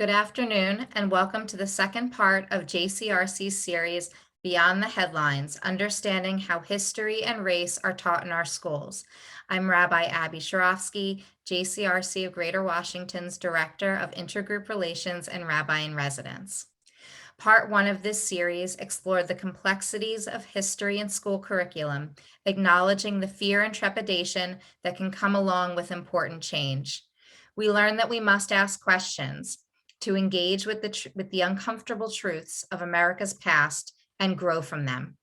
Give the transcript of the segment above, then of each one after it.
Good afternoon, and welcome to the second part of JCRC's series, Beyond the Headlines, Understanding How History and Race Are Taught in Our Schools. I'm Rabbi Abby Sharofsky, JCRC of Greater Washington's Director of Intergroup Relations and Rabbi in Residence. Part one of this series explored the complexities of history and school curriculum, acknowledging the fear and trepidation that can come along with important change. We learned that we must ask questions to engage with the uncomfortable truths of America's past and grow from them.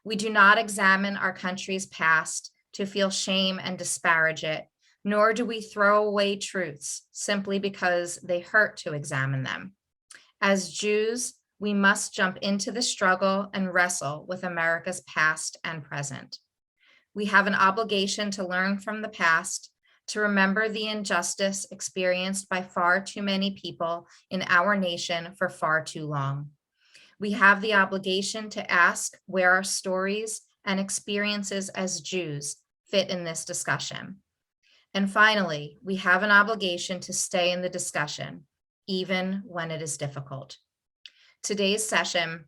We do not examine our country's past to feel shame and disparage it, nor do we throw away truths simply because they hurt to examine them. As Jews, we must jump into the struggle and wrestle with America's past and present. We have an obligation to learn from the past, to remember the injustice experienced by far too many people in our nation for far too long. We have the obligation to ask where our stories and experiences as Jews fit in this discussion. And finally, we have an obligation to stay in the discussion, even when it is difficult. Today's session,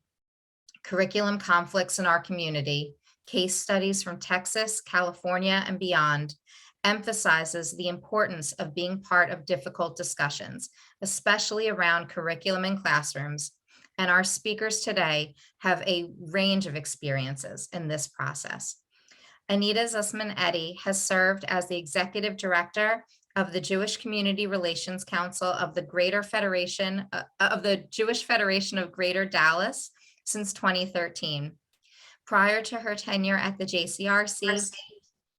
Curriculum Conflicts in Our Community, Case Studies from Texas, California, and Beyond, emphasizes the importance of being part of difficult discussions, especially around curriculum in classrooms. And our speakers today have a range of experiences in this process. Anita Zussman-Eddy has served as the Executive Director of the Jewish Community Relations Council of the Jewish Federation of Greater Dallas since 2013. Prior to her tenure at the JCRC,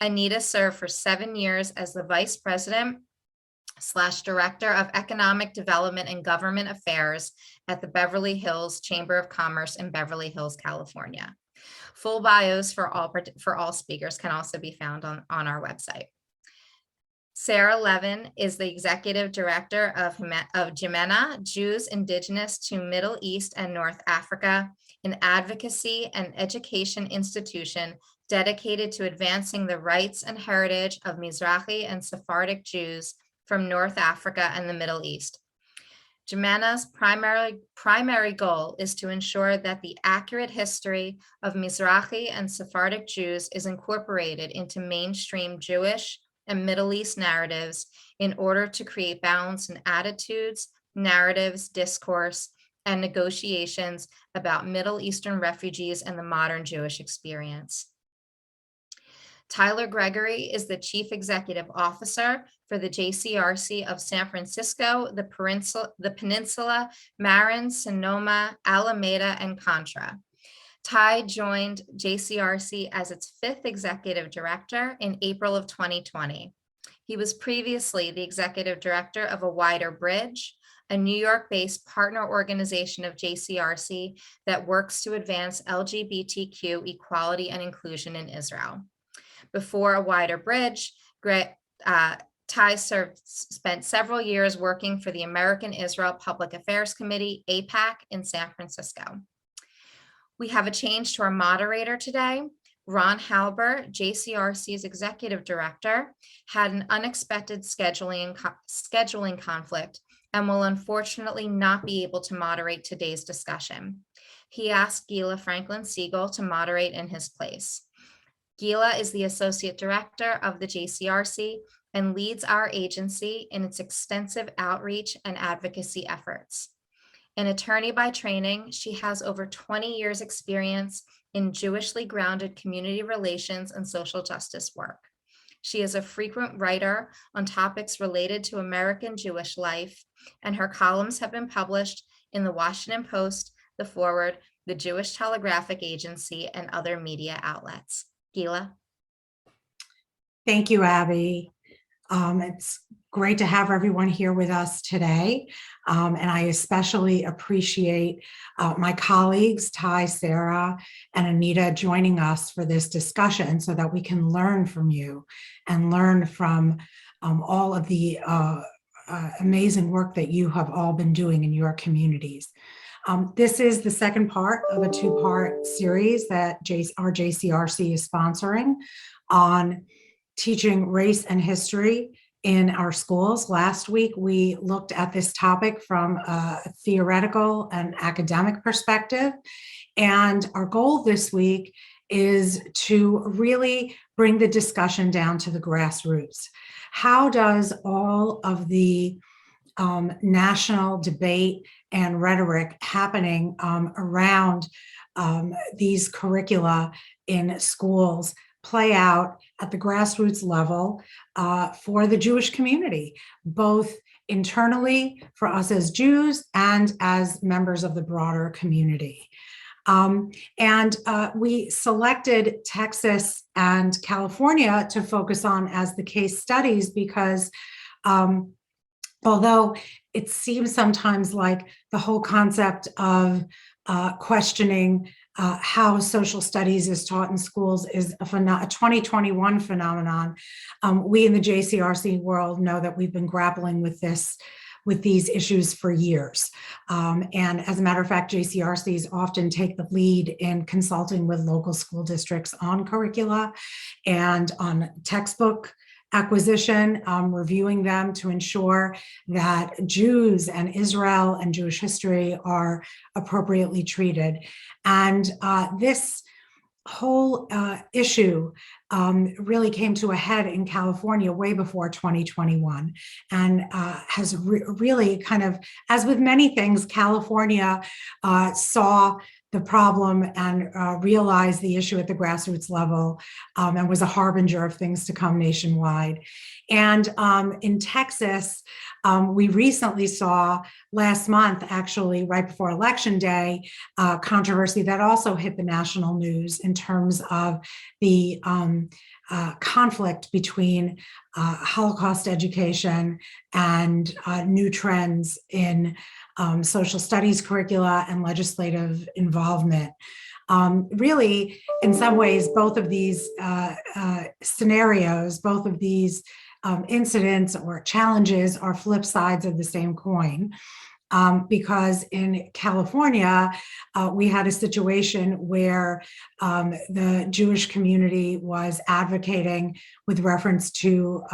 Anita served for 7 years as the Vice President / Director of Economic Development and Government Affairs at the Beverly Hills Chamber of Commerce in Beverly Hills, California. Full bios for all speakers can also be found on our website. Sarah Levin is the Executive Director of Jemena, Jews Indigenous to Middle East and North Africa, an advocacy and education institution dedicated to advancing the rights and heritage of Mizrahi and Sephardic Jews from North Africa and the Middle East. Jemena's primary goal is to ensure that the accurate history of Mizrahi and Sephardic Jews is incorporated into mainstream Jewish and Middle East narratives in order to create balance in attitudes, narratives, discourse, and negotiations about Middle Eastern refugees and the modern Jewish experience. Tyler Gregory is the Chief Executive Officer for the JCRC of San Francisco, the Peninsula, Marin, Sonoma, Alameda, and Contra. Ty joined JCRC as its 5th Executive Director in April of 2020. He was previously the Executive Director of A Wider Bridge, a New York-based partner organization of JCRC that works to advance LGBTQ equality and inclusion in Israel. Before A Wider Bridge, Ty spent several years working for the American Israel Public Affairs Committee, AIPAC, in San Francisco. We have a change to our moderator today. Ron Halber, JCRC's Executive Director, had an unexpected scheduling conflict and will unfortunately not be able to moderate today's discussion. He asked Gila Franklin Siegel to moderate in his place. Gila is the Associate Director of the JCRC and leads our agency in its extensive outreach and advocacy efforts. An attorney by training, she has over 20 years experience in Jewishly grounded community relations and social justice work. She is a frequent writer on topics related to American Jewish life, and her columns have been published in the Washington Post, The Forward, the Jewish Telegraphic Agency, and other media outlets. Gila. Thank you, Abby. It's great to have everyone here with us today. And I especially appreciate my colleagues, Ty, Sarah, and Anita joining us for this discussion so that we can learn from you and learn from all of the amazing work that you have all been doing in your communities. This is the second part of a 2-part series that our JCRC is sponsoring on teaching race and history in our schools. Last week, we looked at this topic from a theoretical and academic perspective. And our goal this week is to really bring the discussion down to the grassroots. How does all of the national debate and rhetoric happening around these curricula in schools play out at the grassroots level for the Jewish community, both internally for us as Jews and as members of the broader community? We selected Texas and California to focus on as the case studies because although it seems sometimes like the whole concept of questioning how social studies is taught in schools is a 2021 phenomenon, we in the JCRC world know that we've been grappling with these issues for years. And as a matter of fact, JCRCs often take the lead in consulting with local school districts on curricula and on textbook acquisition, reviewing them to ensure that Jews and Israel and Jewish history are appropriately treated. And this whole issue really came to a head in California way before 2021 and has really kind of, as with many things, California saw the problem and realized the issue at the grassroots level and was a harbinger of things to come nationwide. And in Texas, we recently saw last month, actually right before Election Day, controversy that also hit the national news in terms of the conflict between Holocaust education and new trends in social studies curricula and legislative involvement. Really, in some ways, both of these scenarios, both of these incidents or challenges are flip sides of the same coin. Because in California, we had a situation where the Jewish community was advocating with reference to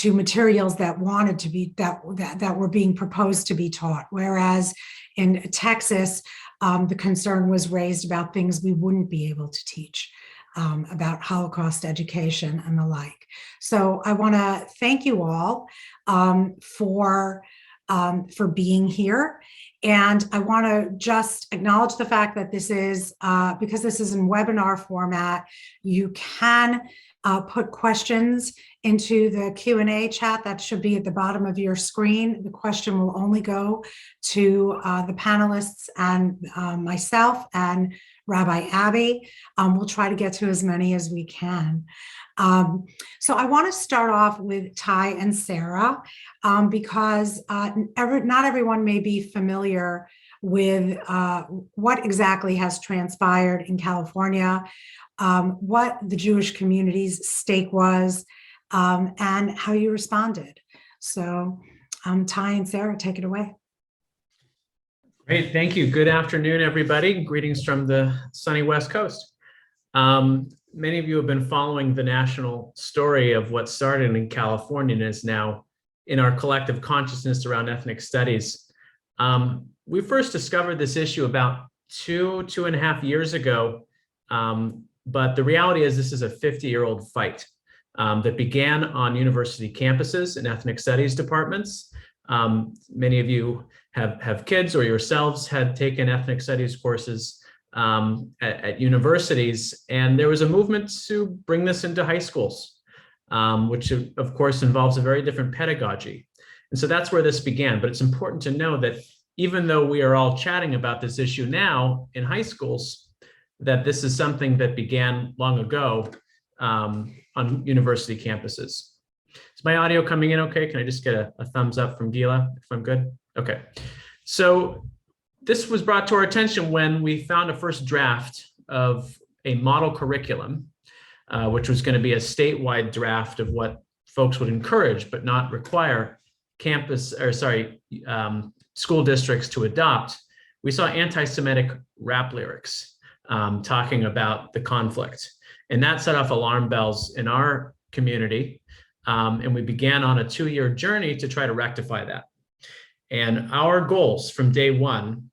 materials that wanted to be that were being proposed to be taught, whereas in Texas, the concern was raised about things we wouldn't be able to teach. About Holocaust education and the like. So I want to thank you all for being here. And I want to just acknowledge the fact that this is, because this is in webinar format, you can put questions into the Q&A chat that should be at the bottom of your screen. The question will only go to the panelists and myself and Rabbi Abby. We'll try to get to as many as we can. So I want to start off with Ty and Sarah because not everyone may be familiar with what exactly has transpired in California, what the Jewish community's stake was, and how you responded. So Ty and Sarah, take it away. Great, thank you. Good afternoon, everybody. Greetings from the sunny West Coast. Many of you have been following the national story of what started in California and is now in our collective consciousness around ethnic studies. We first discovered this issue about two and a half years ago, but the reality is this is a 50-year-old fight that began on university campuses and ethnic studies departments. Many of you have kids or yourselves had taken ethnic studies courses at universities, and there was a movement to bring this into high schools, which of course involves a very different pedagogy. And so that's where this began. But it's important to know that even though we are all chatting about this issue now in high schools, that this is something that began long ago on university campuses. Is my audio coming in okay? Can I just get a thumbs up from Gila if I'm good? Okay. So this was brought to our attention when we found a first draft of a model curriculum, which was going to be a statewide draft of what folks would encourage but not require school districts to adopt. We saw anti-Semitic rap lyrics talking about the conflict. And that set off alarm bells in our community And we began on a 2-year journey to try to rectify that. And our goals from day one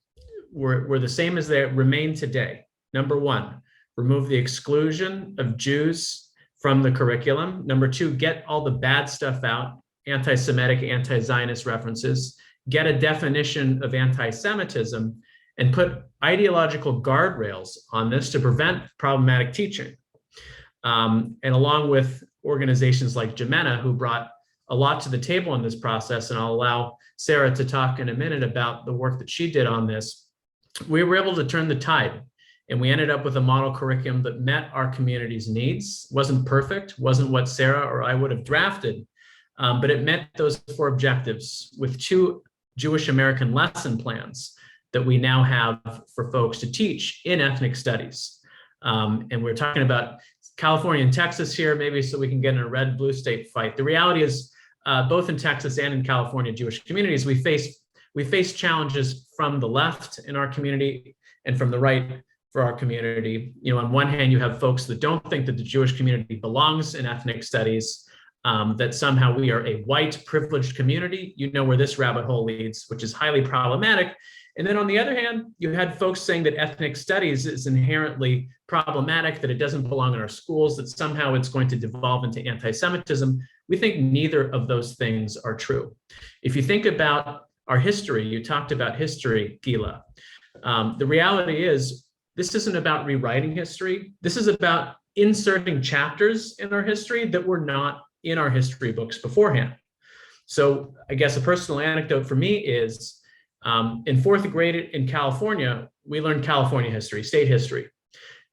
were the same as they remain today. Number one, remove the exclusion of Jews from the curriculum. Number two, get all the bad stuff out, anti-Semitic, anti-Zionist references, get a definition of anti-Semitism, and put ideological guardrails on this to prevent problematic teaching. And along with organizations like Jimena, who brought a lot to the table in this process, and I'll allow Sarah to talk in a minute about the work that she did on this, we were able to turn the tide. And we ended up with a model curriculum that met our community's needs. Wasn't perfect, wasn't what Sarah or I would have drafted, but it met those 4 objectives with 2 Jewish American lesson plans that we now have for folks to teach in ethnic studies. And we're talking about California and Texas here, maybe so we can get in a red-blue state fight. The reality is, both in Texas and in California Jewish communities, we face challenges from the left in our community and from the right for our community. You know, on one hand, you have folks that don't think that the Jewish community belongs in ethnic studies, that somehow we are a white privileged community. You know where this rabbit hole leads, which is highly problematic. And then on the other hand, you had folks saying that ethnic studies is inherently problematic, that it doesn't belong in our schools, that somehow it's going to devolve into anti-Semitism. We think neither of those things are true. If you think about our history, you talked about history, Gila. The reality is, this isn't about rewriting history. This is about inserting chapters in our history that were not in our history books beforehand. So I guess a personal anecdote for me is, in 4th grade in California, we learned California history, state history.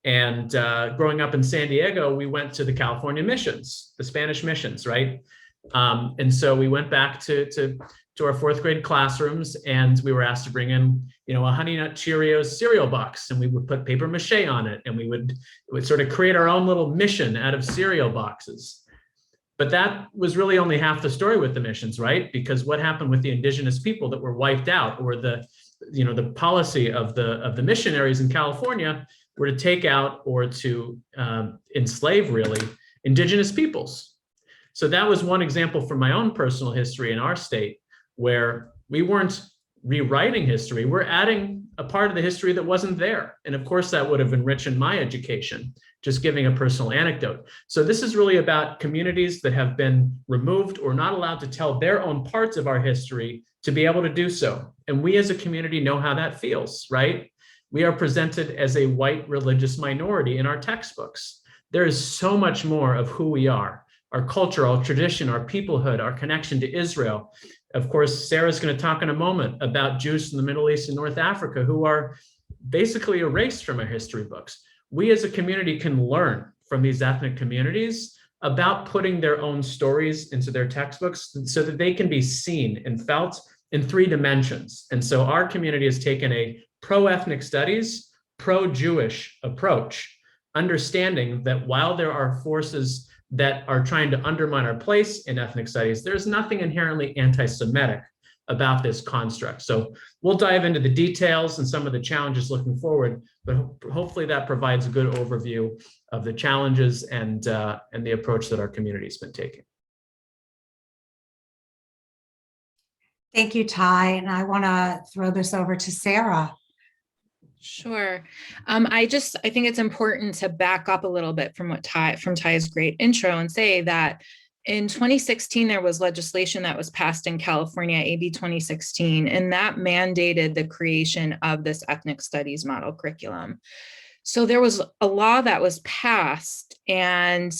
And growing up in San Diego, we went to the California missions, the Spanish missions, right? And so we went back to our 4th grade classrooms, and we were asked to bring in, you know, a Honey Nut Cheerios cereal box, and we would put paper mache on it, and we would sort of create our own little mission out of cereal boxes. But that was really only half the story with the missions, right? Because what happened with the indigenous people that were wiped out, or the policy of the missionaries in California were to take out or to enslave, really, indigenous peoples. So that was one example from my own personal history in our state, where we weren't rewriting history, we're adding a part of the history that wasn't there. And of course, that would have enriched my education, just giving a personal anecdote. So this is really about communities that have been removed or not allowed to tell their own parts of our history to be able to do so. And we as a community know how that feels, right? We are presented as a white religious minority in our textbooks. There is so much more of who we are, our culture, our tradition, our peoplehood, our connection to Israel. Of course, Sarah's going to talk in a moment about Jews in the Middle East and North Africa who are basically erased from our history books. We as a community can learn from these ethnic communities about putting their own stories into their textbooks so that they can be seen and felt in 3 dimensions. And so our community has taken a pro-ethnic studies, pro-Jewish approach, understanding that while there are forces that are trying to undermine our place in ethnic studies, there's nothing inherently anti-Semitic about this construct. So we'll dive into the details and some of the challenges looking forward, but hopefully that provides a good overview of the challenges and the approach that our community has been taking. Thank you, Ty. And I want to throw this over to Sarah. Sure. I think it's important to back up a little bit from Ty's great intro and say that in 2016, there was legislation that was passed in California, AB 2016, and that mandated the creation of this ethnic studies model curriculum. So there was a law that was passed, and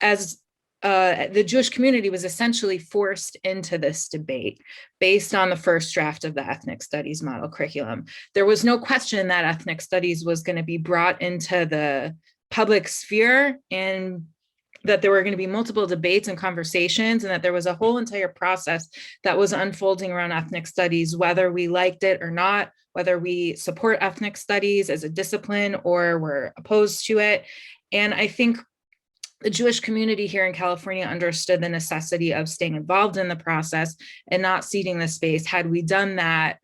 as the Jewish community was essentially forced into this debate based on the first draft of the ethnic studies model curriculum. There was no question that ethnic studies was going to be brought into the public sphere, and that there were going to be multiple debates and conversations, and that there was a whole entire process that was unfolding around ethnic studies, whether we liked it or not, whether we support ethnic studies as a discipline or were opposed to it. And I think the Jewish community here in California understood the necessity of staying involved in the process and not ceding the space. Had we done that,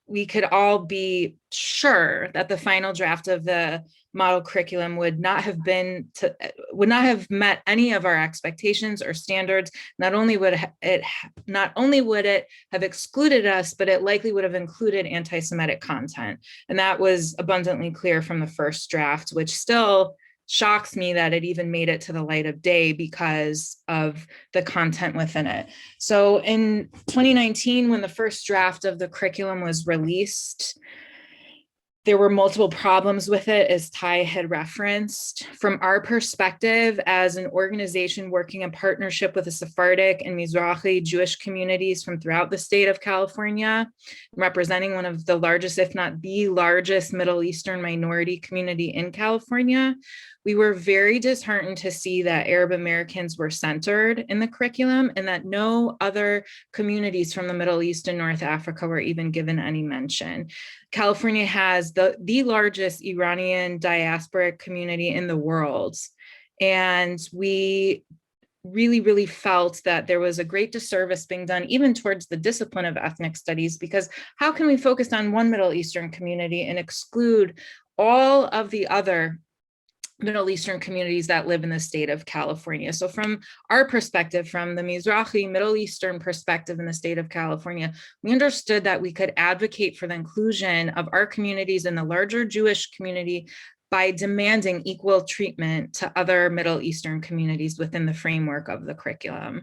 we could all be sure that the final draft of the model curriculum would not have met any of our expectations or standards. Not only would it have excluded us, but it likely would have included anti-Semitic content. And that was abundantly clear from the first draft, which still shocks me that it even made it to the light of day because of the content within it. So in 2019, when the first draft of the curriculum was released, there were multiple problems with it, as Ty had referenced. From our perspective, as an organization working in partnership with the Sephardic and Mizrahi Jewish communities from throughout the state of California, representing one of the largest, if not the largest, Middle Eastern minority community in California, we were very disheartened to see that Arab Americans were centered in the curriculum and that no other communities from the Middle East and North Africa were even given any mention. California has the largest Iranian diasporic community in the world. And we really felt that there was a great disservice being done even towards the discipline of ethnic studies, because how can we focus on one Middle Eastern community and exclude all of the other Middle Eastern communities that live in the state of California? So from our perspective, from the Mizrahi Middle Eastern perspective in the state of California, we understood that we could advocate for the inclusion of our communities in the larger Jewish community by demanding equal treatment to other Middle Eastern communities within the framework of the curriculum.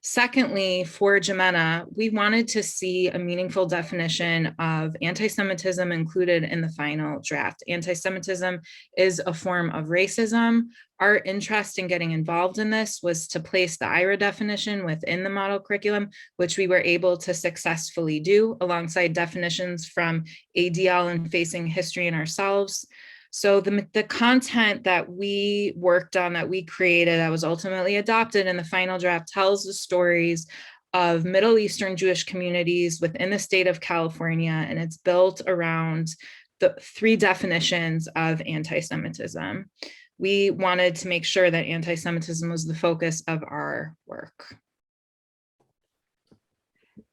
Secondly, for Jimena, we wanted to see a meaningful definition of anti-Semitism included in the final draft. Anti-Semitism is a form of racism. Our interest in getting involved in this was to place the IRA definition within the model curriculum, which we were able to successfully do alongside definitions from ADL and Facing History and Ourselves. So the content that we worked on, that we created, that was ultimately adopted in the final draft, tells the stories of Middle Eastern Jewish communities within the state of California, and it's built around the 3 definitions of anti-Semitism. We wanted to make sure that anti-Semitism was the focus of our work.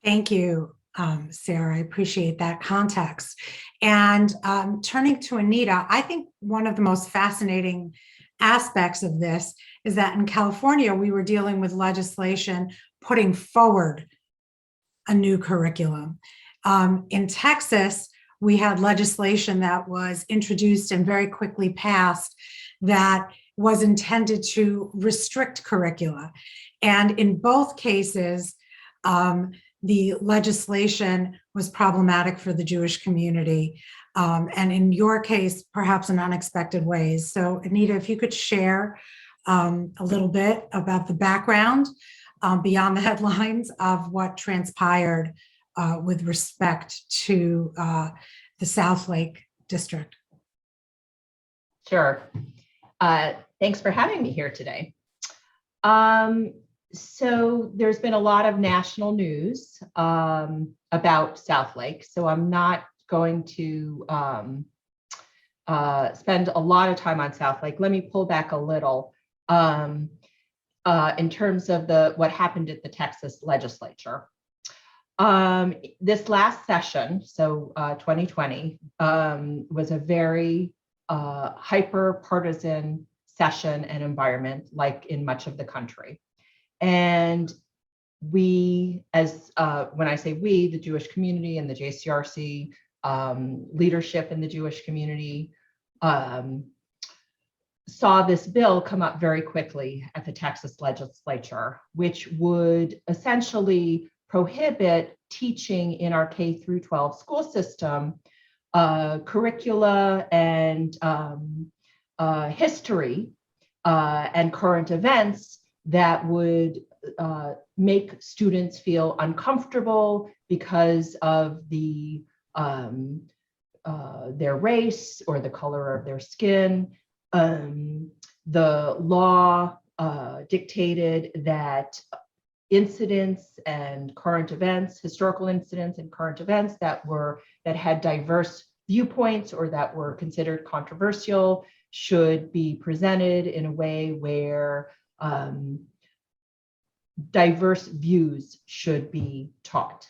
Thank you, Sarah. I appreciate that context. And turning to Anita, I think one of the most fascinating aspects of this is that in California, we were dealing with legislation putting forward a new curriculum. In Texas, we had legislation that was introduced and very quickly passed that was intended to restrict curricula. And in both cases, the legislation was problematic for the Jewish community. And in your case, perhaps in unexpected ways. So Anita, if you could share a little bit about the background beyond the headlines of what transpired with respect to the South Lake District. Sure. Thanks for having me here today. So there's been a lot of national news about South Lake, so I'm not going to spend a lot of time on South Lake. Let me pull back a little in terms of what happened at the Texas legislature. This last session, so 2020, was a very hyper-partisan session and environment, like in much of the country. And we, as when I say we, the Jewish community and the JCRC leadership in the Jewish community, saw this bill come up very quickly at the Texas legislature, which would essentially prohibit teaching in our K through 12 school system curricula and history and current events that would make students feel uncomfortable because of their race or the color of their skin. The law dictated that incidents and current events, historical incidents and current events that had diverse viewpoints or that were considered controversial should be presented in a way where diverse views should be taught.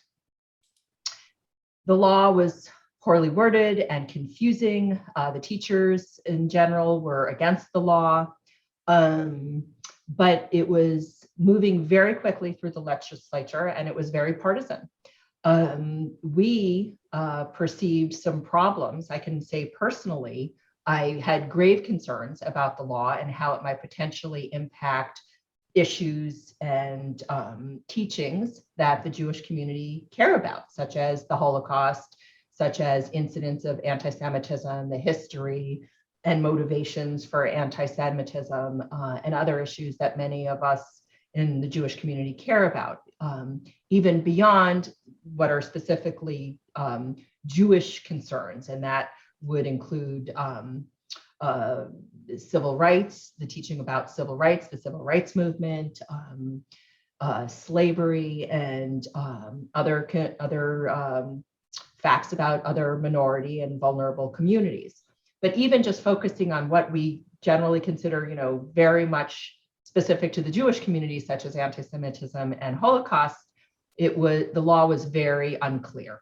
The law was poorly worded and confusing. The teachers in general were against the law, but it was moving very quickly through the legislature, and it was very partisan. We perceived some problems. I can say personally, I had grave concerns about the law and how it might potentially impact issues and teachings that the Jewish community care about, such as the Holocaust, such as incidents of anti-Semitism, the history and motivations for anti-Semitism, and other issues that many of us in the Jewish community care about, even beyond what are specifically Jewish concerns, and that would include civil rights, the teaching about civil rights, the civil rights movement, slavery, and other facts about other minority and vulnerable communities. But even just focusing on what we generally consider, very much specific to the Jewish community, such as anti-Semitism and Holocaust, the law was very unclear.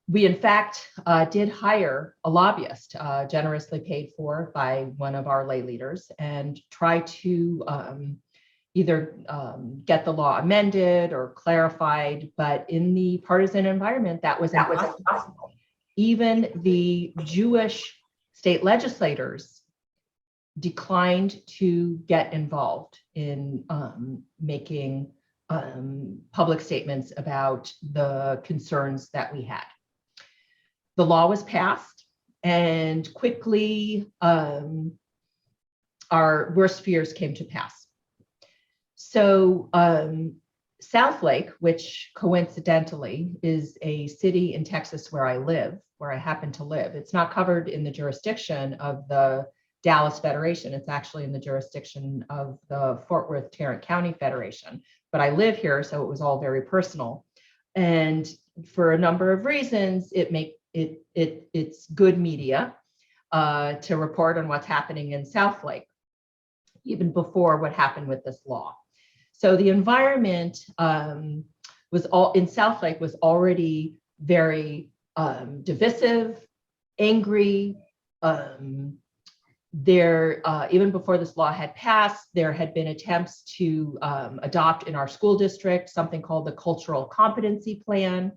We, in fact, did hire a lobbyist, generously paid for by one of our lay leaders, and try to either get the law amended or clarified. But in the partisan environment, that was impossible. Even the Jewish state legislators declined to get involved in making public statements about the concerns that we had. The law was passed, and quickly our worst fears came to pass. So Southlake, which coincidentally is a city in Texas where I happen to live, it's not covered in the jurisdiction of the Dallas Federation. It's actually in the jurisdiction of the Fort Worth Tarrant County Federation. But I live here, so it was all very personal. And for a number of reasons, it's good media to report on what's happening in Southlake, even before what happened with this law. So the environment in Southlake was already very divisive, angry. Even before this law had passed, there had been attempts to adopt in our school district something called the Cultural Competency Plan.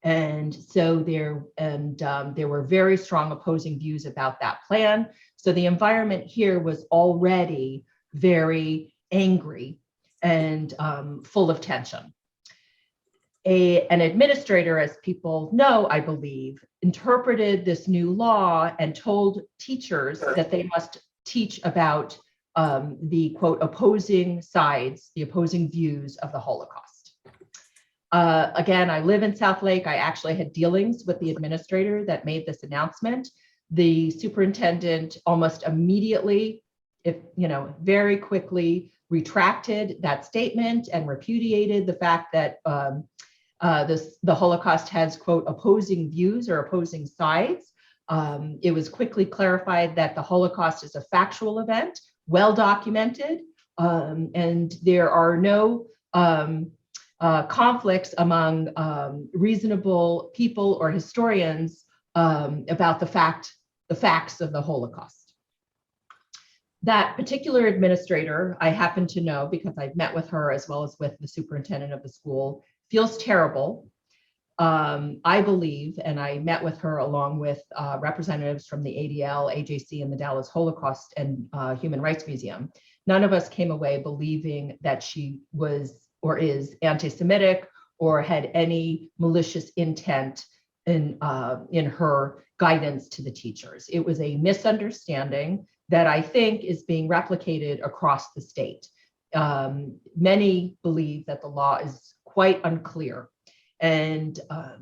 And so there were very strong opposing views about that plan. So the environment here was already very angry and full of tension. An administrator, as people know, I believe, interpreted this new law and told teachers that they must teach about the, quote, opposing sides, the opposing views of the Holocaust. Again, I live in Southlake. I actually had dealings with the administrator that made this announcement. The superintendent almost immediately, very quickly retracted that statement and repudiated the fact that the Holocaust has, quote, opposing views or opposing sides. It was quickly clarified that the Holocaust is a factual event, well documented, and there are no conflicts among reasonable people or historians about the facts of the Holocaust. That particular administrator, I happen to know because I've met with her as well as with the superintendent of the school, feels terrible. I believe, and I met with her along with representatives from the ADL, AJC, and the Dallas Holocaust and Human Rights Museum. None of us came away believing that she was or is anti-Semitic or had any malicious intent in her guidance to the teachers. It was a misunderstanding that I think is being replicated across the state. Many believe that the law is quite unclear. And, I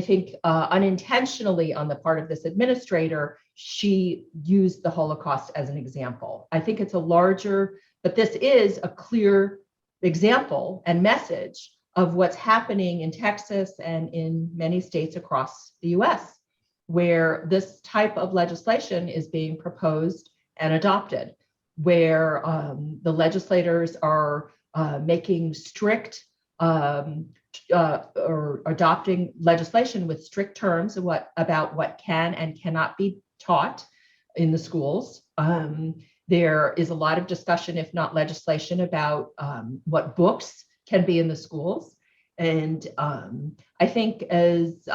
think unintentionally on the part of this administrator, she used the Holocaust as an example. I think it's but this is a clear example and message of what's happening in Texas and in many states across the US, where this type of legislation is being proposed and adopted, where the legislators are making strict or adopting legislation with strict terms of about what can and cannot be taught in the schools. There is a lot of discussion, if not legislation, about what books can be in the schools. And I think as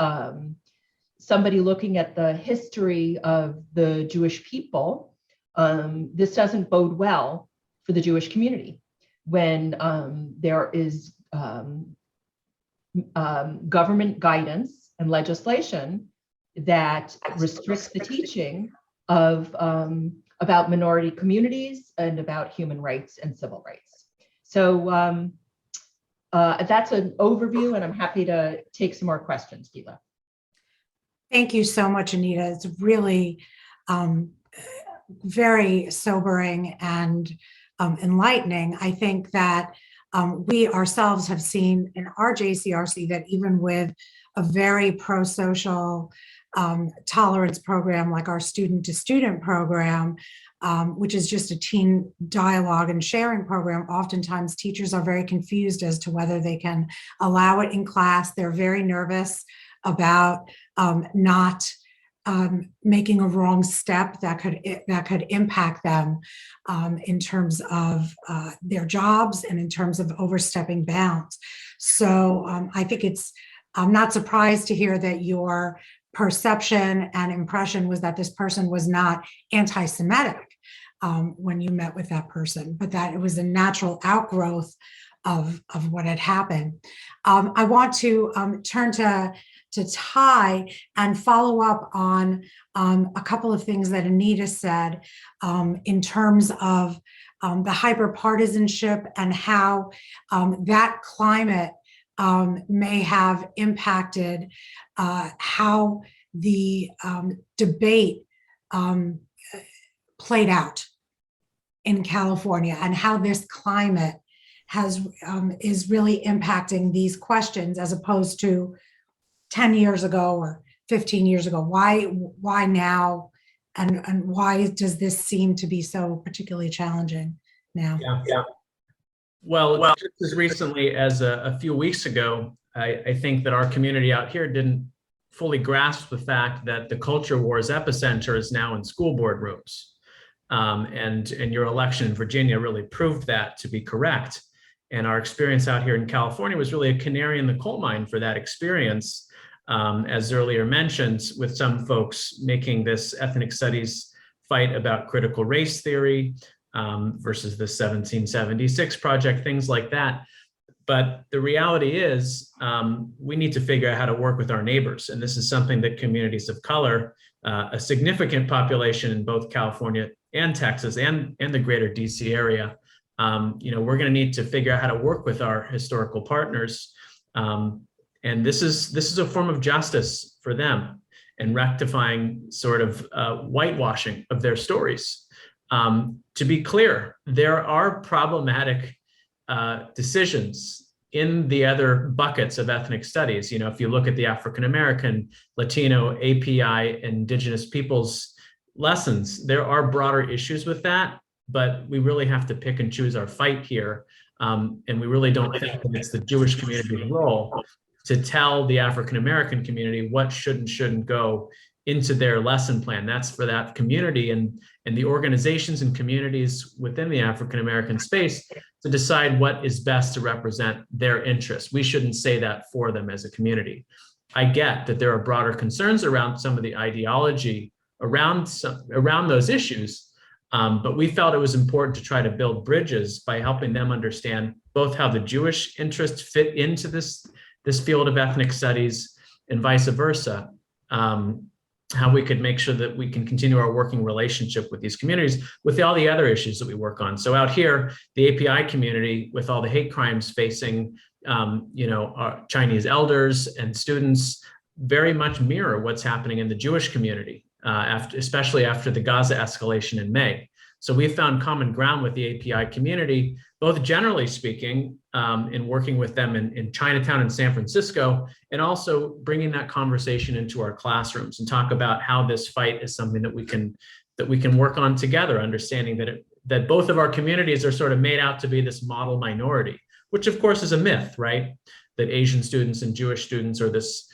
somebody looking at the history of the Jewish people, this doesn't bode well for the Jewish community when there is government guidance and legislation that restricts the teaching of about minority communities and about human rights and civil rights. So that's an overview, and I'm happy to take some more questions, Gila. Thank you so much, Anita. It's really very sobering and enlightening. I think that we ourselves have seen in our JCRC that even with a very pro-social tolerance program like our student-to-student program, which is just a teen dialogue and sharing program, oftentimes teachers are very confused as to whether they can allow it in class. They're very nervous about not making a wrong step that could impact them in terms of their jobs and in terms of overstepping bounds. So I think I'm not surprised to hear that your perception and impression was that this person was not anti-Semitic when you met with that person, but that it was a natural outgrowth of what had happened. I want to turn to Ty and follow up on a couple of things that Anita said in terms of the hyper-partisanship and how that climate may have impacted how the debate played out in California, and how this climate is really impacting these questions as opposed to 10 years ago or 15 years ago. Why now? And why does this seem to be so particularly challenging now? Yeah. Well, just as recently as a few weeks ago, I think that our community out here didn't fully grasp the fact that the culture war's epicenter is now in school board rooms. And your election in Virginia really proved that to be correct. And our experience out here in California was really a canary in the coal mine for that experience. As earlier mentioned, with some folks making this ethnic studies fight about critical race theory versus the 1776 project, things like that. But the reality is we need to figure out how to work with our neighbors. And this is something that communities of color, a significant population in both California and Texas and the greater DC area, we're going to need to figure out how to work with our historical partners. And this is a form of justice for them and rectifying sort of whitewashing of their stories. To be clear, there are problematic decisions in the other buckets of ethnic studies. If you look at the African American, Latino, API, Indigenous peoples lessons, there are broader issues with that, but we really have to pick and choose our fight here. And we really don't think that it's the Jewish community's role to tell the African American community what should and shouldn't go into their lesson plan. That's for that community and the organizations and communities within the African American space to decide what is best to represent their interests. We shouldn't say that for them as a community. I get that there are broader concerns around some of the ideology around those issues, but we felt it was important to try to build bridges by helping them understand both how the Jewish interests fit into this field of ethnic studies and vice versa, how we could make sure that we can continue our working relationship with these communities with all the other issues that we work on. So out here, the API community, with all the hate crimes facing our Chinese elders and students, very much mirror what's happening in the Jewish community, especially after the Gaza escalation in May. So we found common ground with the API community, both generally speaking, in working with them in Chinatown and San Francisco, and also bringing that conversation into our classrooms and talk about how this fight is something that we can work on together, understanding that both of our communities are sort of made out to be this model minority, which of course is a myth, right? that Asian students and Jewish students are this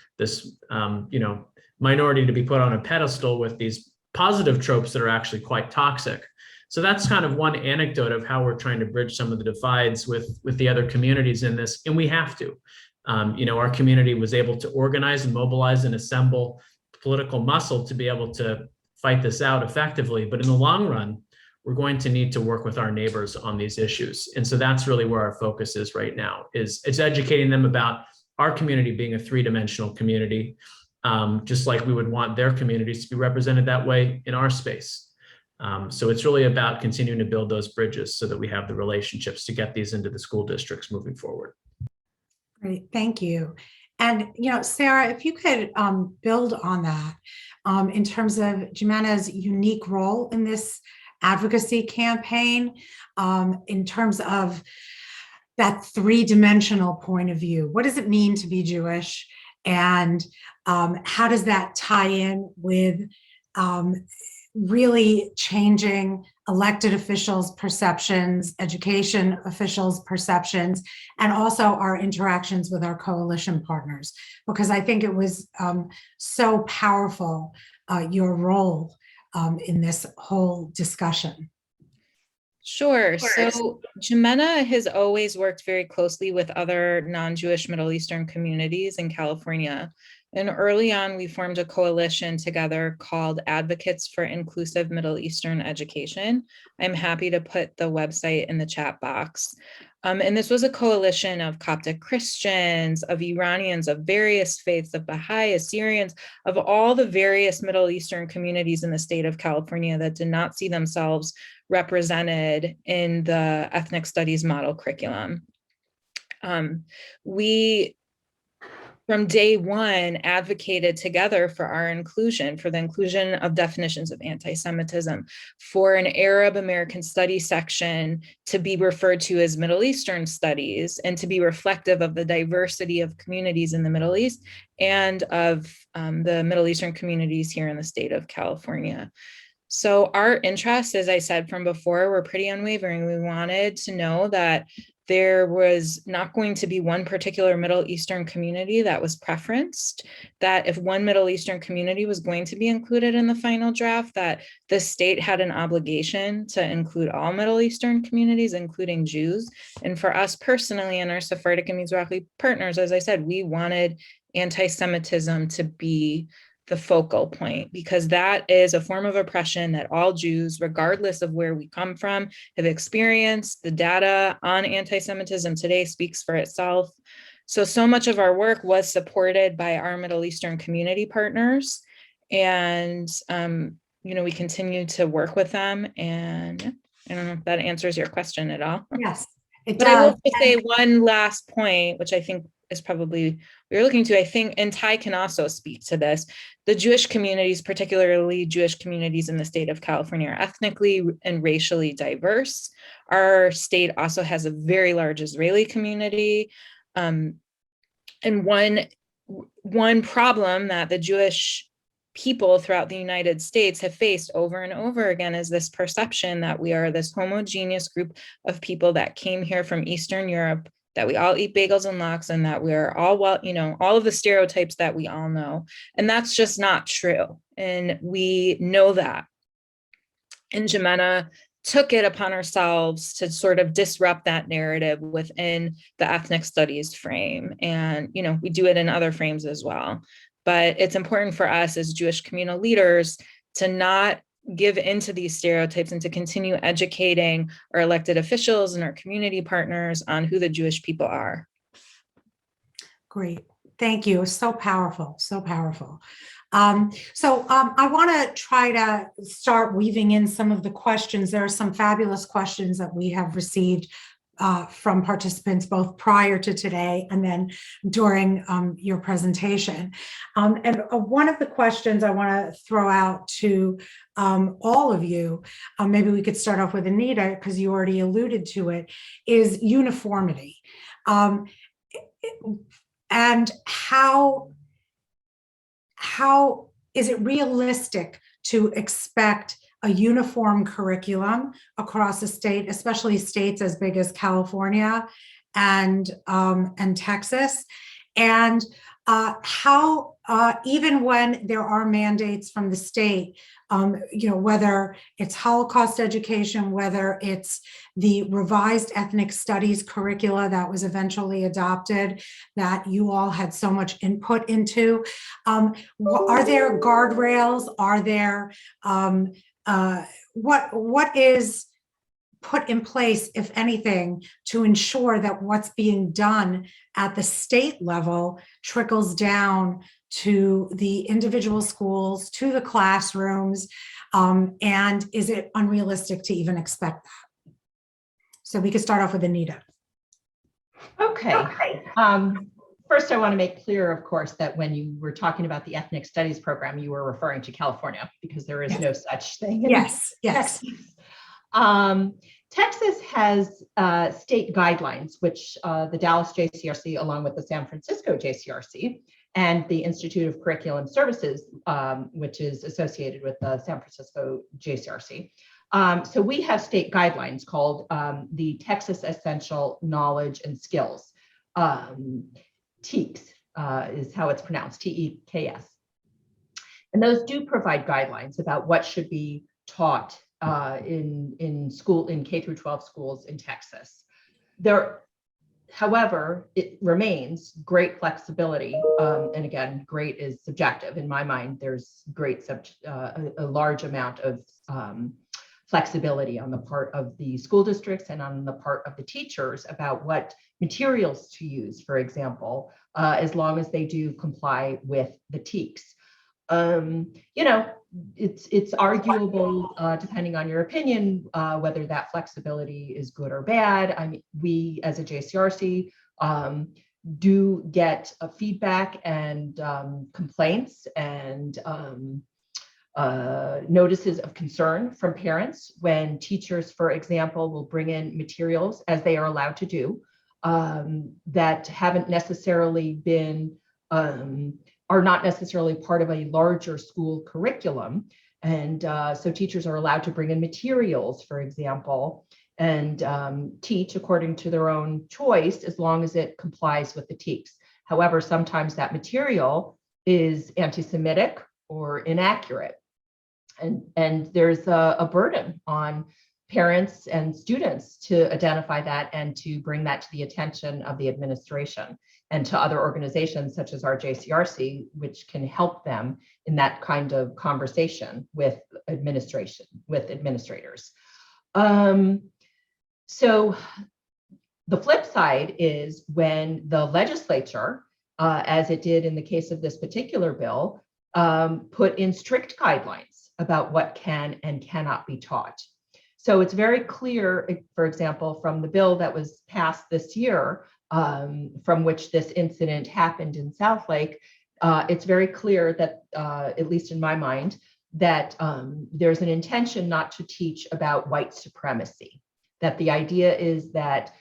minority to be put on a pedestal with these positive tropes that are actually quite toxic. So that's kind of one anecdote of how we're trying to bridge some of the divides with the other communities in this, and we have to. Our community was able to organize and mobilize and assemble political muscle to be able to fight this out effectively. But in the long run, we're going to need to work with our neighbors on these issues. And so that's really where our focus is right now, is it's educating them about our community being a three-dimensional community, just like we would want their communities to be represented that way in our space. So it's really about continuing to build those bridges so that we have the relationships to get these into the school districts moving forward. Great, thank you. And, Sarah, if you could build on that in terms of Jimena's unique role in this advocacy campaign, in terms of that three-dimensional point of view. What does it mean to be Jewish? And how does that tie in with really changing elected officials' perceptions, education officials' perceptions, and also our interactions with our coalition partners? Because I think it was so powerful, your role in this whole discussion. Sure. So Jimena has always worked very closely with other non-Jewish Middle Eastern communities in California. And early on, we formed a coalition together called Advocates for Inclusive Middle Eastern Education. I'm happy to put the website in the chat box. And this was a coalition of Coptic Christians, of Iranians, of various faiths, of Baha'i, Assyrians, of all the various Middle Eastern communities in the state of California that did not see themselves represented in the ethnic studies model curriculum. We, from day one, advocated together for our inclusion, for the inclusion of definitions of anti-Semitism, for an Arab American Studies section to be referred to as Middle Eastern Studies and to be reflective of the diversity of communities in the Middle East and of the Middle Eastern communities here in the state of California. So our interests, as I said from before, were pretty unwavering. We wanted to know that there was not going to be one particular Middle Eastern community that was preferenced, that if one Middle Eastern community was going to be included in the final draft, that the state had an obligation to include all Middle Eastern communities, including Jews. And for us personally and our Sephardic and Mizrahi partners, as I said, we wanted anti-Semitism to be the focal point, because that is a form of oppression that all Jews, regardless of where we come from, have experienced. The data on anti-Semitism today speaks for itself. So much of our work was supported by our Middle Eastern community partners. And, we continue to work with them. And I don't know if that answers your question at all. Yes, it But does. I will just say one last point, which I think is probably we're looking to, I think, and Ty can also speak to this. The Jewish communities, particularly Jewish communities in the state of California, are ethnically and racially diverse. Our state also has a very large Israeli community. And one problem that the Jewish people throughout the United States have faced over and over again is this perception that we are this homogeneous group of people that came here from Eastern Europe, that we all eat bagels and lox, and that we're all, all of the stereotypes that we all know. And that's just not true. And we know that. And Jimena took it upon ourselves to sort of disrupt that narrative within the ethnic studies frame. And, we do it in other frames as well. But it's important for us as Jewish communal leaders to not give into these stereotypes and to continue educating our elected officials and our community partners on who the Jewish people are. Great. Thank you. So powerful. So powerful. I want to try to start weaving in some of the questions. There are some fabulous questions that we have received from participants both prior to today and then during your presentation. And one of the questions I want to throw out to all of you, maybe we could start off with Anita, because you already alluded to it, is uniformity. And how is it realistic to expect a uniform curriculum across the state, especially states as big as California, and Texas, and how even when there are mandates from the state, whether it's Holocaust education, whether it's the revised ethnic studies curricula that was eventually adopted that you all had so much input into, are there guardrails? Are there what is put in place, if anything, to ensure that what's being done at the state level trickles down to the individual schools, to the classrooms, and is it unrealistic to even expect that? So we could start off with Anita. Okay. First, I want to make clear, of course, that when you were talking about the ethnic studies program, you were referring to California, because there is no such thing. Yes. Texas has state guidelines, which the Dallas JCRC, along with the San Francisco JCRC, and the Institute of Curriculum Services, which is associated with the San Francisco JCRC. So we have state guidelines called the Texas Essential Knowledge and Skills, TEKS is how it's pronounced, TEKS. And those do provide guidelines about what should be taught in school, in K through 12 schools in Texas. However, it remains great flexibility, and again, great is subjective. In my mind, there's a large amount of flexibility on the part of the school districts and on the part of the teachers about what materials to use, for example, as long as they do comply with the TEKS. It's arguable, depending on your opinion, whether that flexibility is good or bad. I mean, we as a JCRC do get feedback and complaints and notices of concern from parents when teachers, for example, will bring in materials, as they are allowed to do, that haven't necessarily been are not necessarily part of a larger school curriculum. And so teachers are allowed to bring in materials, for example, and teach according to their own choice, as long as it complies with the TEKS. However, sometimes that material is anti-Semitic or inaccurate. And there's a burden on parents and students to identify that and to bring that to the attention of the administration and to other organizations such as our JCRC, which can help them in that kind of conversation with administrators. So the flip side is when the legislature, as it did in the case of this particular bill, put in strict guidelines about what can and cannot be taught. So it's very clear, for example, from the bill that was passed this year, from which this incident happened in Southlake, it's very clear that, at least in my mind, that there's an intention not to teach about white supremacy, that the idea is that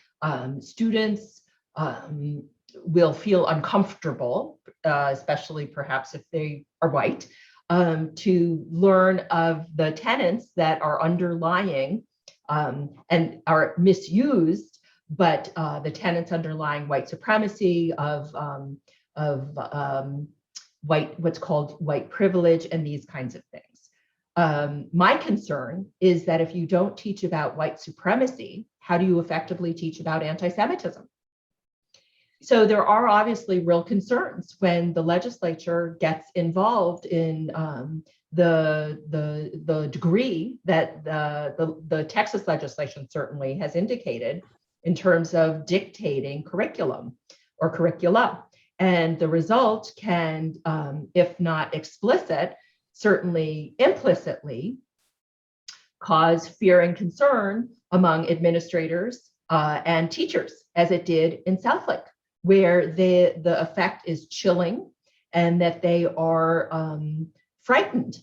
students will feel uncomfortable, especially perhaps if they are white, to learn of the tenets that are underlying and are misused, but the tenets underlying white supremacy of what's called white privilege and these kinds of things. My concern is that if you don't teach about white supremacy, how do you effectively teach about anti-Semitism? So there are obviously real concerns when the legislature gets involved in the degree that the Texas legislation certainly has indicated in terms of dictating curriculum or curricula. And the result can, if not explicit, certainly implicitly cause fear and concern among administrators and teachers, as it did in Southlake, where the effect is chilling and that they are frightened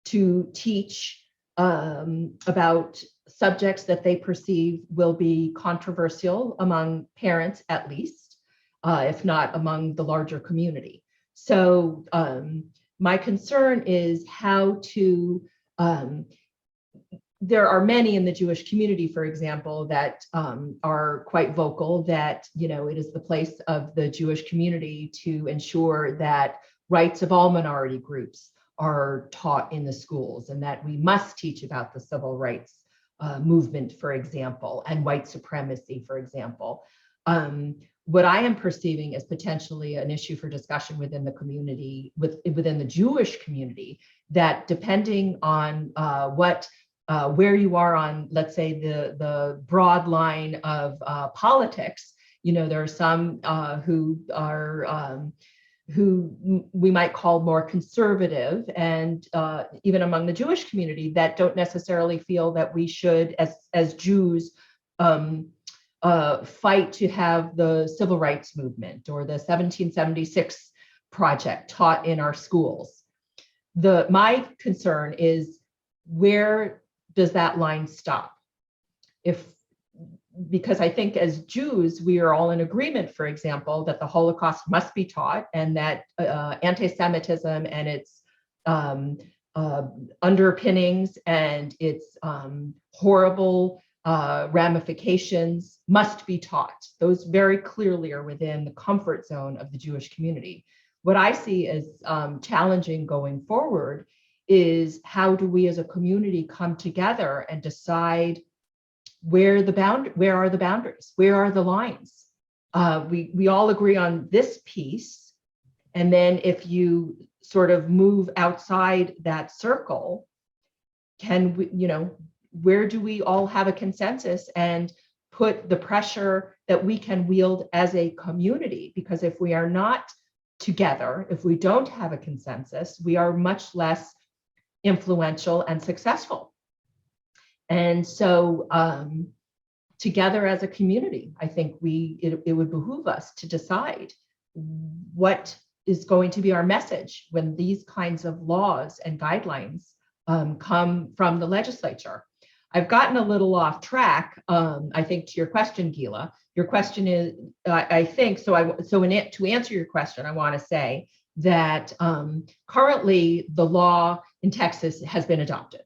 to teach about subjects that they perceive will be controversial among parents, at least, if not among the larger community. So my concern is how to there are many in the Jewish community, for example, that are quite vocal that, it is the place of the Jewish community to ensure that rights of all minority groups are taught in the schools, and that we must teach about the civil rights movement, for example, and white supremacy, for example. What I am perceiving as potentially an issue for discussion within the community, within the Jewish community, that depending on where you are on, let's say, the broad line of politics, there are some who we might call more conservative, and even among the Jewish community, that don't necessarily feel that we should, as Jews, fight to have the civil rights movement or the 1776 project taught in our schools. My concern is, where does that line stop? Because I think as Jews, we are all in agreement, for example, that the Holocaust must be taught, and that anti-Semitism and its underpinnings and its horrible ramifications must be taught. Those very clearly are within the comfort zone of the Jewish community. What I see as challenging going forward is, how do we as a community come together and decide where are the boundaries, where are the lines? We all agree on this piece, and then if you sort of move outside that circle, can we, where do we all have a consensus and put the pressure that we can wield as a community? Because if we are not together, if we don't have a consensus, we are much less influential and successful. And so together as a community, I think it would behoove us to decide what is going to be our message when these kinds of laws and guidelines come from the legislature. I've gotten a little off track, I think, to your question, Gila. Your question is, I think, to answer your question, I want to say that currently the law in Texas has been adopted.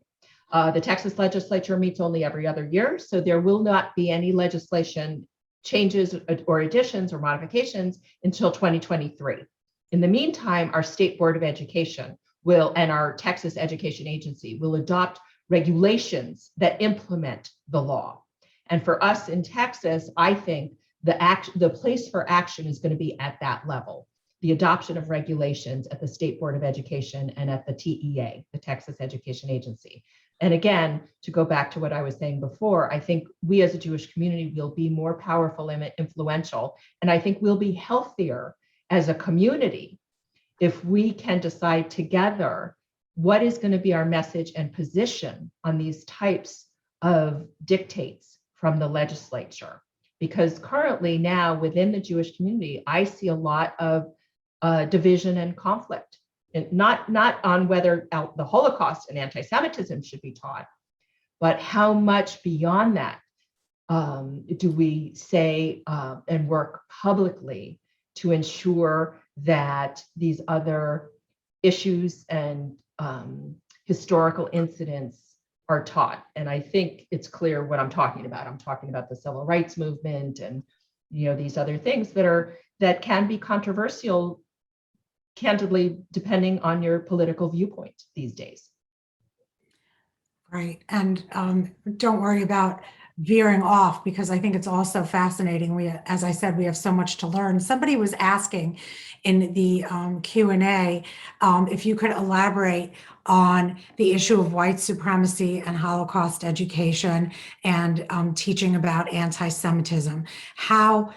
The Texas legislature meets only every other year, so there will not be any legislation changes or additions or modifications until 2023. In the meantime, our State Board of Education and our Texas Education Agency will adopt regulations that implement the law. And for us in Texas, I think the place for action is going to be at that level, the adoption of regulations at the State Board of Education and at the TEA, the Texas Education Agency. And again, to go back to what I was saying before, I think we as a Jewish community will be more powerful and influential. And I think we'll be healthier as a community if we can decide together what is going to be our message and position on these types of dictates from the legislature. Because currently now within the Jewish community, I see a lot of division and conflict. And not on whether the Holocaust and anti-Semitism should be taught, but how much beyond that do we say and work publicly to ensure that these other issues and historical incidents are taught. And I think it's clear what I'm talking about. I'm talking about the civil rights movement and these other things that can be controversial, candidly, depending on your political viewpoint these days. Right. And don't worry about veering off, because I think it's also fascinating. As I said, we have so much to learn. Somebody was asking in the Q&A if you could elaborate on the issue of white supremacy and Holocaust education and teaching about anti-Semitism. How,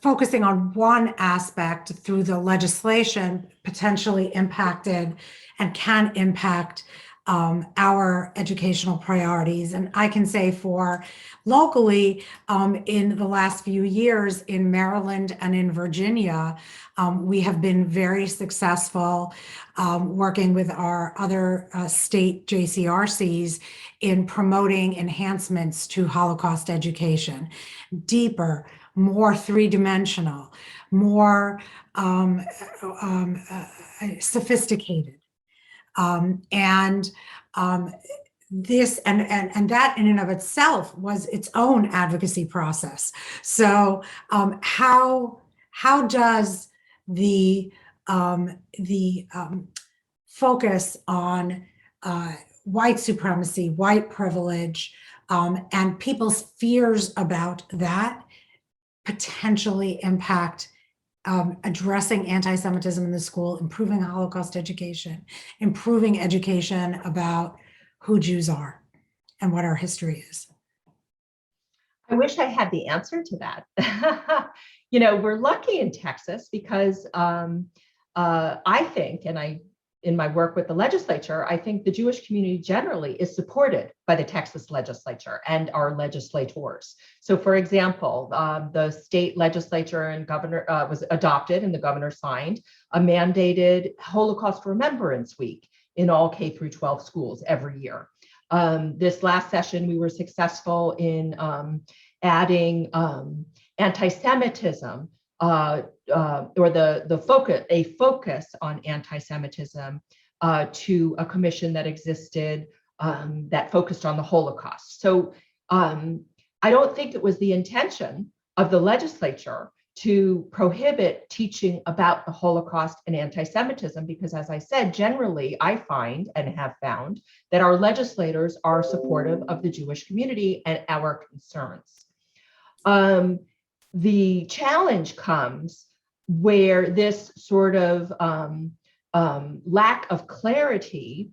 focusing on one aspect through the legislation potentially impacted and can impact our educational priorities. And I can say for locally, in the last few years in Maryland and in Virginia, we have been very successful working with our other state JCRCs in promoting enhancements to Holocaust education, deeper, more three-dimensional, more sophisticated. And this and that in and of itself was its own advocacy process. So how does the focus on white supremacy, white privilege, and people's fears about that potentially impact addressing anti-Semitism in the school, improving Holocaust education, improving education about who Jews are and what our history is? I wish I had the answer to that. You know, we're lucky in Texas because I think, and in my work with the legislature, I think the Jewish community generally is supported by the Texas legislature and our legislators. So, for example, the state legislature and governor was adopted and the governor signed a mandated Holocaust Remembrance Week in all K through 12 schools every year. This last session, we were successful in adding anti-Semitism or a focus on anti-Semitism to a commission that existed that focused on the Holocaust. So I don't think it was the intention of the legislature to prohibit teaching about the Holocaust and anti-Semitism, because as I said, generally I find and have found that our legislators are supportive of the Jewish community and our concerns. The challenge comes where this sort of lack of clarity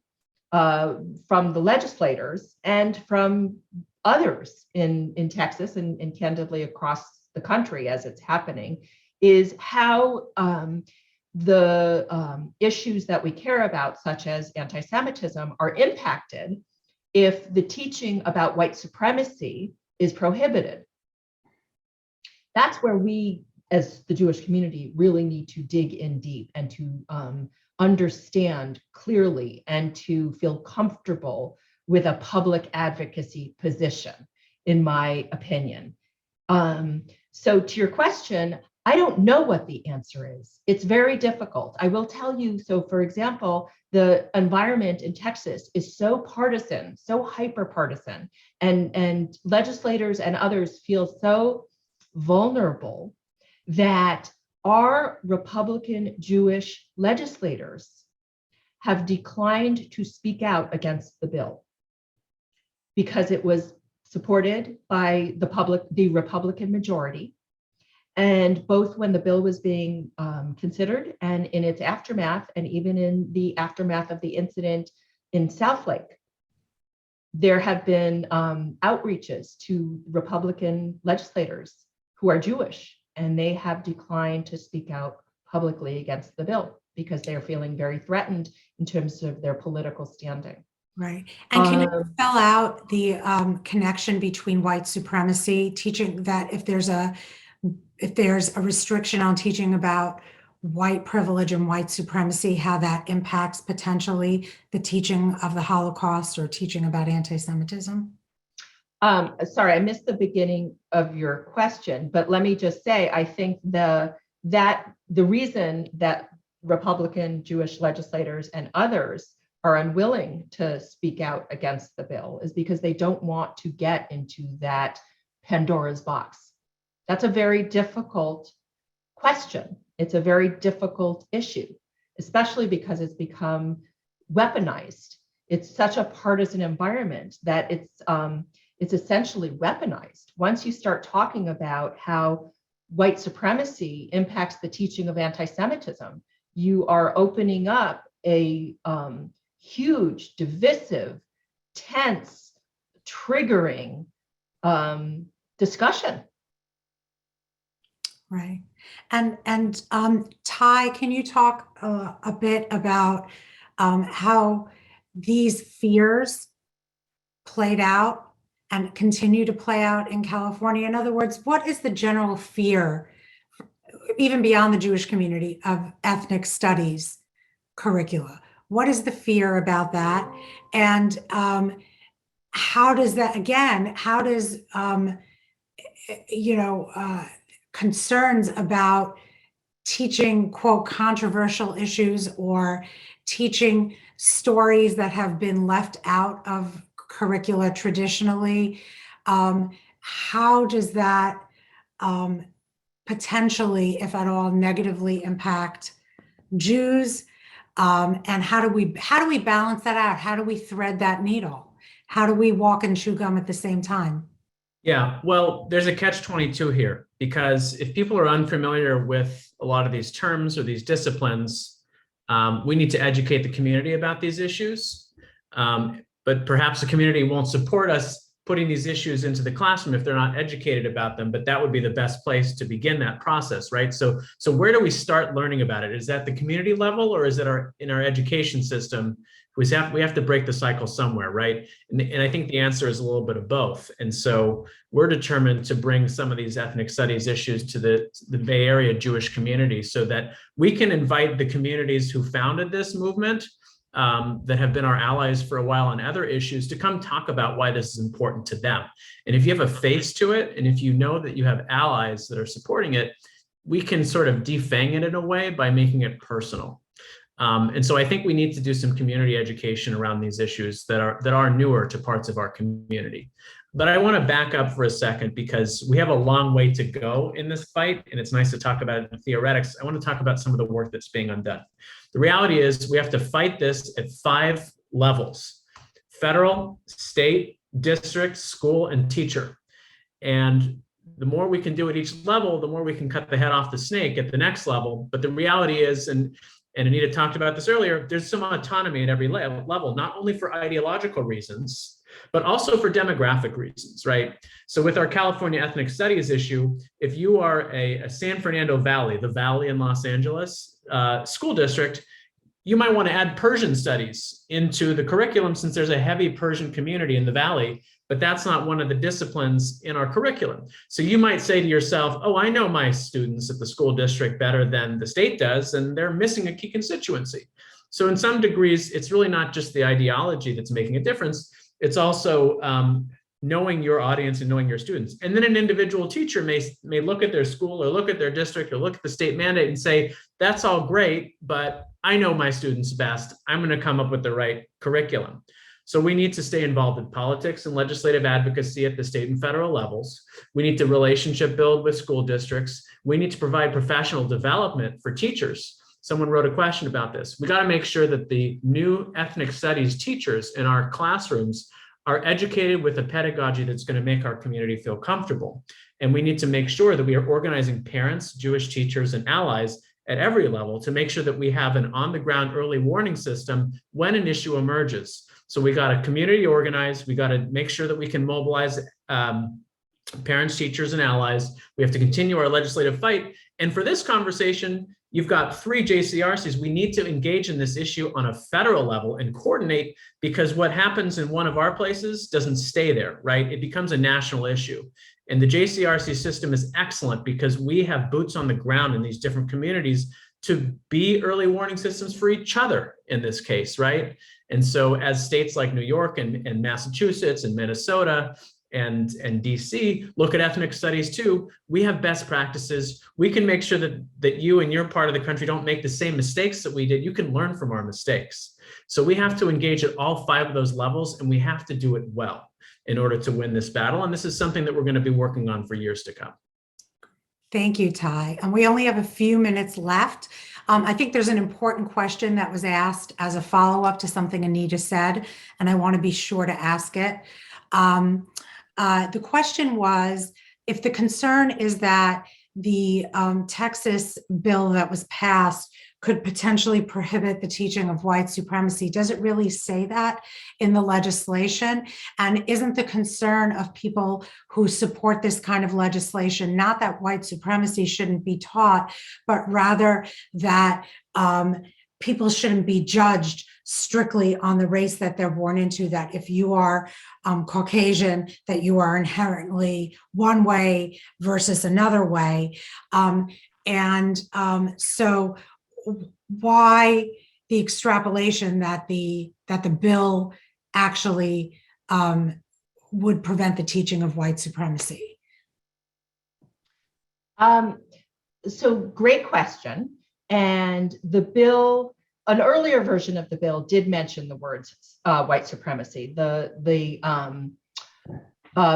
from the legislators and from others in Texas and candidly across the country as it's happening is how the issues that we care about, such as anti-Semitism, are impacted if the teaching about white supremacy is prohibited. That's where we, as the Jewish community, really need to dig in deep and to understand clearly and to feel comfortable with a public advocacy position, in my opinion. So to your question, I don't know what the answer is. It's very difficult. I will tell you, so for example, the environment in Texas is so partisan, so hyper-partisan, and legislators and others feel so vulnerable that our Republican Jewish legislators have declined to speak out against the bill because it was supported by the Republican majority. And both when the bill was being considered and in its aftermath, and even in the aftermath of the incident in Southlake, there have been outreaches to Republican legislators who are Jewish, and they have declined to speak out publicly against the bill because they are feeling very threatened in terms of their political standing. Right. And can you spell out the connection between white supremacy, teaching that if there's a restriction on teaching about white privilege and white supremacy, how that impacts potentially the teaching of the Holocaust or teaching about anti-Semitism? Sorry, I missed the beginning of your question, but let me just say, I think the reason that Republican Jewish legislators and others are unwilling to speak out against the bill is because they don't want to get into that Pandora's box. That's a very difficult question. It's a very difficult issue, especially because it's become weaponized. It's such a partisan environment that it's essentially weaponized. Once you start talking about how white supremacy impacts the teaching of anti-Semitism, you are opening up a huge, divisive, tense, triggering discussion. Right. And Ty, can you talk a bit about how these fears played out and continue to play out in California? In other words, what is the general fear, even beyond the Jewish community, of ethnic studies curricula? What is the fear about that? And how does that, again, how does, concerns about teaching, quote, controversial issues or teaching stories that have been left out of curricula traditionally. How does that potentially, if at all, negatively impact Jews? And how do we balance that out? How do we thread that needle? How do we walk and chew gum at the same time? Yeah, well, there's a catch-22 here, because if people are unfamiliar with a lot of these terms or these disciplines, we need to educate the community about these issues. But perhaps the community won't support us putting these issues into the classroom if they're not educated about them, but that would be the best place to begin that process, right? So where do we start learning about it? Is that the community level, or is it in our education system? We have to break the cycle somewhere, right? And I think the answer is a little bit of both. And so we're determined to bring some of these ethnic studies issues to the Bay Area Jewish community, so that we can invite the communities who founded this movement, that have been our allies for a while on other issues, to come talk about why this is important to them. And if you have a face to it, and if you know that you have allies that are supporting it, we can sort of defang it in a way by making it personal. And so I think we need to do some community education around these issues that are newer to parts of our community. But I want to back up for a second, because we have a long way to go in this fight, and it's nice to talk about it in theoretics. I want to talk about some of the work that's being undone. The reality is we have to fight this at 5 levels: federal, state, district, school, and teacher. And the more we can do at each level, the more we can cut the head off the snake at the next level. But the reality is, and Anita talked about this earlier, there's some autonomy at every level, not only for ideological reasons, but also for demographic reasons, right? So with our California ethnic studies issue, if you are a San Fernando Valley, the Valley in Los Angeles school district, you might want to add Persian studies into the curriculum, since there's a heavy Persian community in the Valley, but that's not one of the disciplines in our curriculum. So you might say to yourself, oh, I know my students at the school district better than the state does, and they're missing a key constituency. So in some degrees, it's really not just the ideology that's making a difference. It's also knowing your audience and knowing your students. And then an individual teacher may look at their school, or look at their district, or look at the state mandate and say, that's all great, but I know my students best. I'm going to come up with the right curriculum. So we need to stay involved in politics and legislative advocacy at the state and federal levels. We need to relationship build with school districts. We need to provide professional development for teachers. Someone wrote a question about this. We got to make sure that the new ethnic studies teachers in our classrooms are educated with a pedagogy that's going to make our community feel comfortable. And we need to make sure that we are organizing parents, Jewish teachers, and allies at every level to make sure that we have an on-the-ground early warning system when an issue emerges. So we got to community organize. We got to make sure that we can mobilize parents, teachers, and allies. We have to continue our legislative fight. And for this conversation, you've got 3 JCRCs. We need to engage in this issue on a federal level and coordinate, because what happens in one of our places doesn't stay there, right? It becomes a national issue. And the JCRC system is excellent because we have boots on the ground in these different communities to be early warning systems for each other in this case, right? And so as states like New York and Massachusetts and Minnesota and DC look at ethnic studies too, we have best practices. We can make sure that you and your part of the country don't make the same mistakes that we did. You can learn from our mistakes. So we have to engage at all 5 of those levels, and we have to do it well in order to win this battle. And this is something that we're going to be working on for years to come. Thank you, Ty. And we only have a few minutes left. I think there's an important question that was asked as a follow-up to something Anita said, and I want to be sure to ask it. The question was, if the concern is that the Texas bill that was passed could potentially prohibit the teaching of white supremacy, does it really say that in the legislation? And isn't the concern of people who support this kind of legislation not that white supremacy shouldn't be taught, but rather that people shouldn't be judged strictly on the race that they're born into, that if you are Caucasian, that you are inherently one way versus another way. So why the extrapolation that the bill actually would prevent the teaching of white supremacy? So great question. And the bill an earlier version of the bill did mention the words white supremacy. The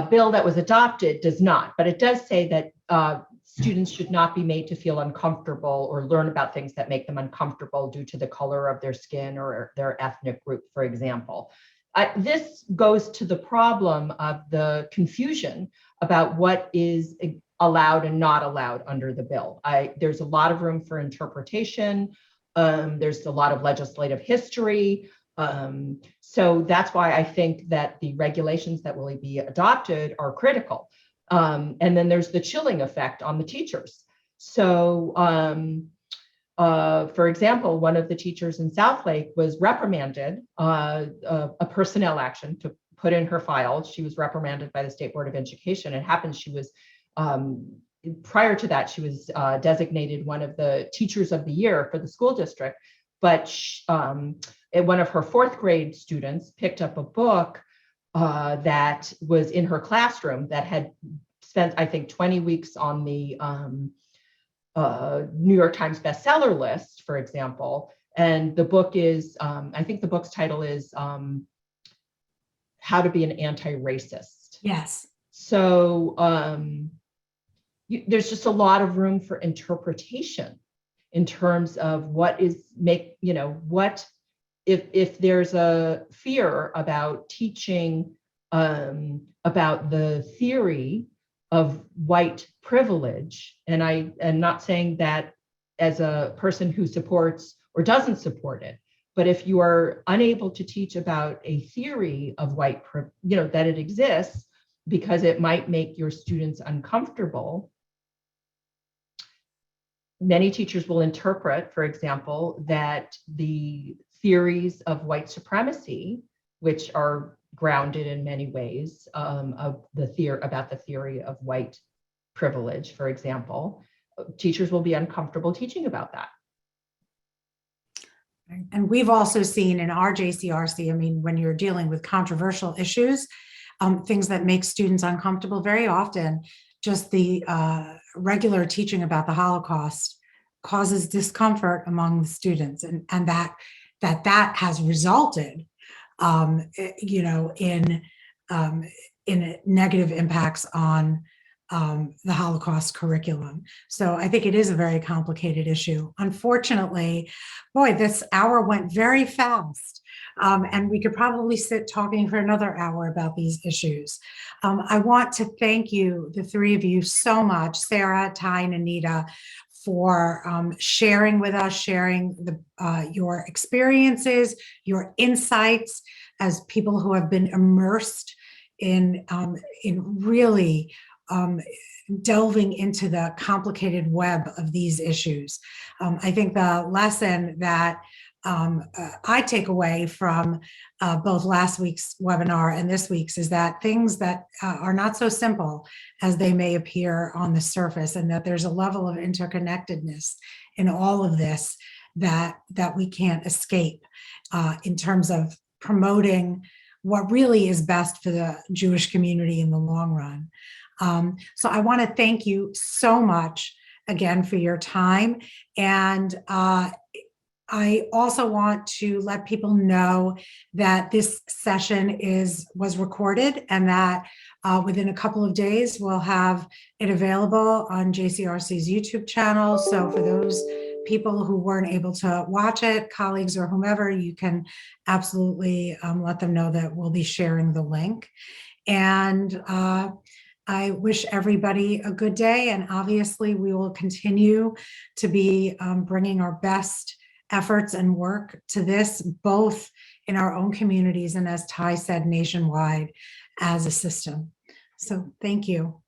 bill that was adopted does not, but it does say that students should not be made to feel uncomfortable or learn about things that make them uncomfortable due to the color of their skin or their ethnic group, for example. This goes to the problem of the confusion about what is allowed and not allowed under the bill. There's a lot of room for interpretation. There's a lot of legislative history. So that's why I think that the regulations that will be adopted are critical. And then there's the chilling effect on the teachers. So, for example, one of the teachers in Southlake was reprimanded, a personnel action to put in her file. She was reprimanded by the State Board of Education. It happened she was, prior to that, she was designated one of the teachers of the year for the school district. But one of her fourth grade students picked up a book that was in her classroom that had spent, I think, 20 weeks on the New York Times bestseller list, for example. And the book is, I think the book's title is How to Be an Anti-Racist. Yes. So there's just a lot of room for interpretation in terms of what is what if there's a fear about teaching about the theory of white privilege, and I am not saying that as a person who supports or doesn't support it, but if you are unable to teach about a theory of white that it exists because it might make your students uncomfortable, many teachers will interpret, for example, that the theories of white supremacy, which are grounded in many ways of the theory of white privilege, for example, teachers will be uncomfortable teaching about that. And we've also seen in our JCRC, I mean, when you're dealing with controversial issues, things that make students uncomfortable, very often just the regular teaching about the Holocaust causes discomfort among the students, and that has resulted in negative impacts on the Holocaust curriculum. So I think it is a very complicated issue. Unfortunately, boy, this hour went very fast. And we could probably sit talking for another hour about these issues. I want to thank you, the three of you, so much, Sarah, Ty, and Anita, for sharing with us, sharing your experiences, your insights as people who have been immersed in really delving into the complicated web of these issues. I think the lesson that I take away from both last week's webinar and this week's is that things that are not so simple as they may appear on the surface, and that there's a level of interconnectedness in all of this that we can't escape in terms of promoting what really is best for the Jewish community in the long run. So I want to thank you so much again for your time. And I also want to let people know that this session was recorded, and that within a couple of days, we'll have it available on JCRC's YouTube channel. So for those people who weren't able to watch it, colleagues or whomever, you can absolutely let them know that we'll be sharing the link. And I wish everybody a good day. And obviously, we will continue to be bringing our best efforts and work to this, both in our own communities and, as Ty said, nationwide as a system. So thank you.